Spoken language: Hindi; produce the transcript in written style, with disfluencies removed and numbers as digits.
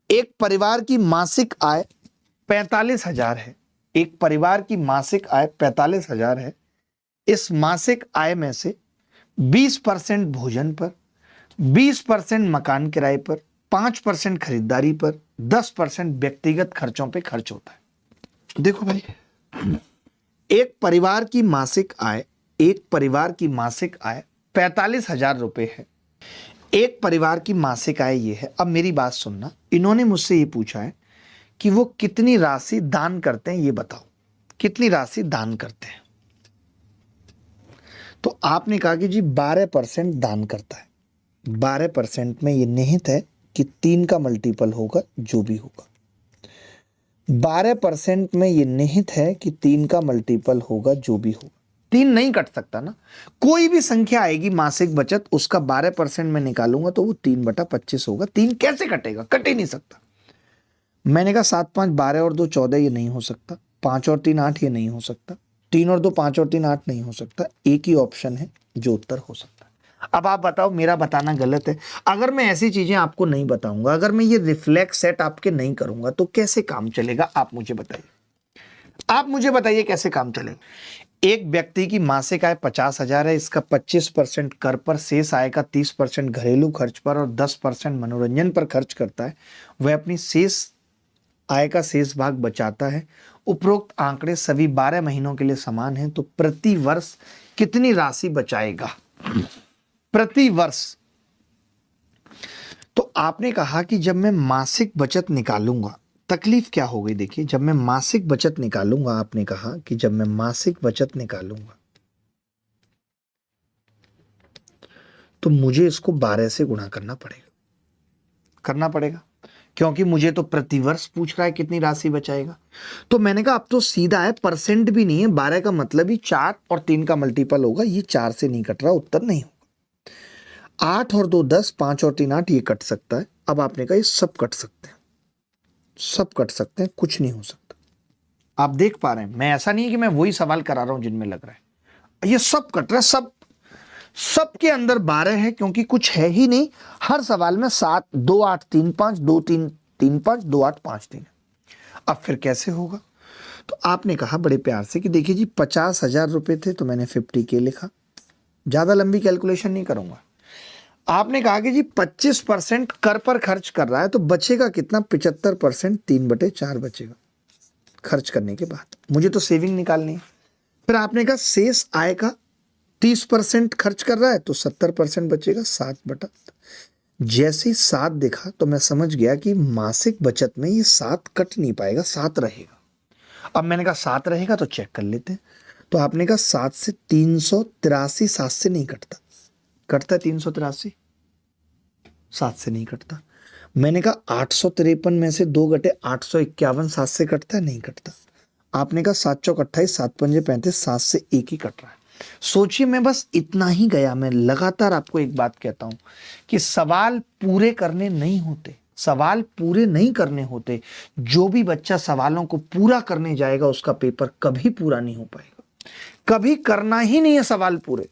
एक परिवार की मासिक आय 45,000 है। एक परिवार की मासिक आय 45,000 है। इस मासिक आय में से 20% भोजन पर, 20% मकान किराए पर, 5% खरीदारी पर, 10% व्यक्तिगत खर्चों पे खर्च होता है। देखो भाई, एक परिवार की मासिक आय 45,000 रुपए है। एक परिवार की मासिक आय ये है। अब मेरी बात सुनना, इन्होंने मुझसे ये पूछा है कि वो कितनी राशि दान करते हैं, ये बताओ कितनी राशि दान करते हैं। तो आपने कहा कि जी 12% दान करता है। 12% में ये निहित है कि 3 का मल्टीपल होगा जो भी होगा। 12% में ये निहित है कि 3 का मल्टीपल होगा जो भी होगा। 3 नहीं कट सकता ना, कोई भी संख्या आएगी मासिक बचत, उसका 12% में निकालूंगा तो वो 3/25 होगा। 3 कैसे कटेगा? कट ही नहीं सकता। मैंने कहा 7 5 12 और 2 14 ये नहीं हो सकता। 5 और 3 8 ये नहीं हो सकता। 3 और 2 5 और 3 8 नहीं हो सकता। एक ही ऑप्शन है जो उत्तर हो सकता है। अब आप बताओ, मेरा बताना गलत है? अगर मैं ऐसी चीजें आपको नहीं बताऊंगा, अगर मैं ये रिफ्लेक्स सेट आपके नहीं करूंगा तो कैसे काम चलेगा? आप मुझे बताइए, आप मुझे बताइए कैसे काम चलेगा। एक व्यक्ति की मासिक आय 50,000 है। इसका 25% कर पर, शेष आय का 30% घरेलू खर्च पर और 10% मनोरंजन पर खर्च करता है। वह अपनी शेष आय का शेष भाग बचाता है। उपरोक्त आंकड़े सभी 12 महीनों के लिए समान हैं, तो प्रति वर्ष कितनी राशि बचाएगा? प्रति वर्ष। तो आपने कहा कि जब मैं मासिक बचत निकालूंगा, तकलीफ क्या हो गई? देखिए, जब मैं मासिक बचत निकालूंगा, आपने कहा कि जब मैं मासिक बचत निकालूंगा तो मुझे इसको 12 से गुणा करना पड़ेगा, क्योंकि मुझे तो प्रति वर्ष पूछ रहा है कितनी राशि बचाएगा। तो मैंने कहा अब तो सीधा है, परसेंट भी नहीं है। 12 का मतलब ही 4 और 3 का मल्टीपल होगा। ये 4 से नहीं कट रहा, उत्तर नहीं होगा। 8 और 2 10, 5 और 3 8, ये कट सकता है। अब आपने कहा ये सब कट सकते हैं, सब कट सकते हैं, कुछ नहीं हो सकता। आप देख पा रहे हैं, मैं ऐसा नहीं है कि मैं वही सवाल करा रहा हूं जिनमें लग रहा है। ये सब कट रहा है, सब के अंदर 12 है, क्योंकि कुछ है ही नहीं। हर सवाल में 7 2 8 3 5 2 3 3 5 2 8 5 3। अब फिर कैसे होगा? तो आपने कहा बड़े प्यार से कि देखिए जी 50,000 रुपए थे तो मैंने 50K लिखा। ज्यादा लंबी कैलकुलेशन नहीं करूंगा। आपने कहा कि जी 25% कर पर खर्च कर रहा है, तो बचेगा कितना? 75%, 3/4 बचेगा खर्च करने के बाद। मुझे तो सेविंग निकालनी है। फिर आपने कहा शेष आय का 30% खर्च कर रहा है, तो 70% बचेगा, 7/। जैसे ही 7 दिखा तो मैं समझ गया कि मासिक बचत में ये 7 कट नहीं पाएगा, 7 रहेगा। अब मैंने कहा 7 रहेगा तो चेक कर लेते हैं। तो आपने कहा 7 से 383, 7 से नहीं कटता। कटता है 383? 7 से नहीं कटता। मैंने कहा 853 में से 2 घटे 851, 7 से कटता है? नहीं कटता। आपने कहा 7 चौक 28, 7 पंजे 35, 7 से एक ही कट रहा है। सोचिए, मैं बस इतना ही गया। मैं लगातार आपको एक बात कहता हूं कि सवाल पूरे करने नहीं होते, सवाल पूरे नहीं करने होते। जो भी बच्चा सवालों को पूरा करने जाएगा उसका पेपर कभी पूरा नहीं हो पाएगा। कभी करना ही नहीं है सवाल पूरे।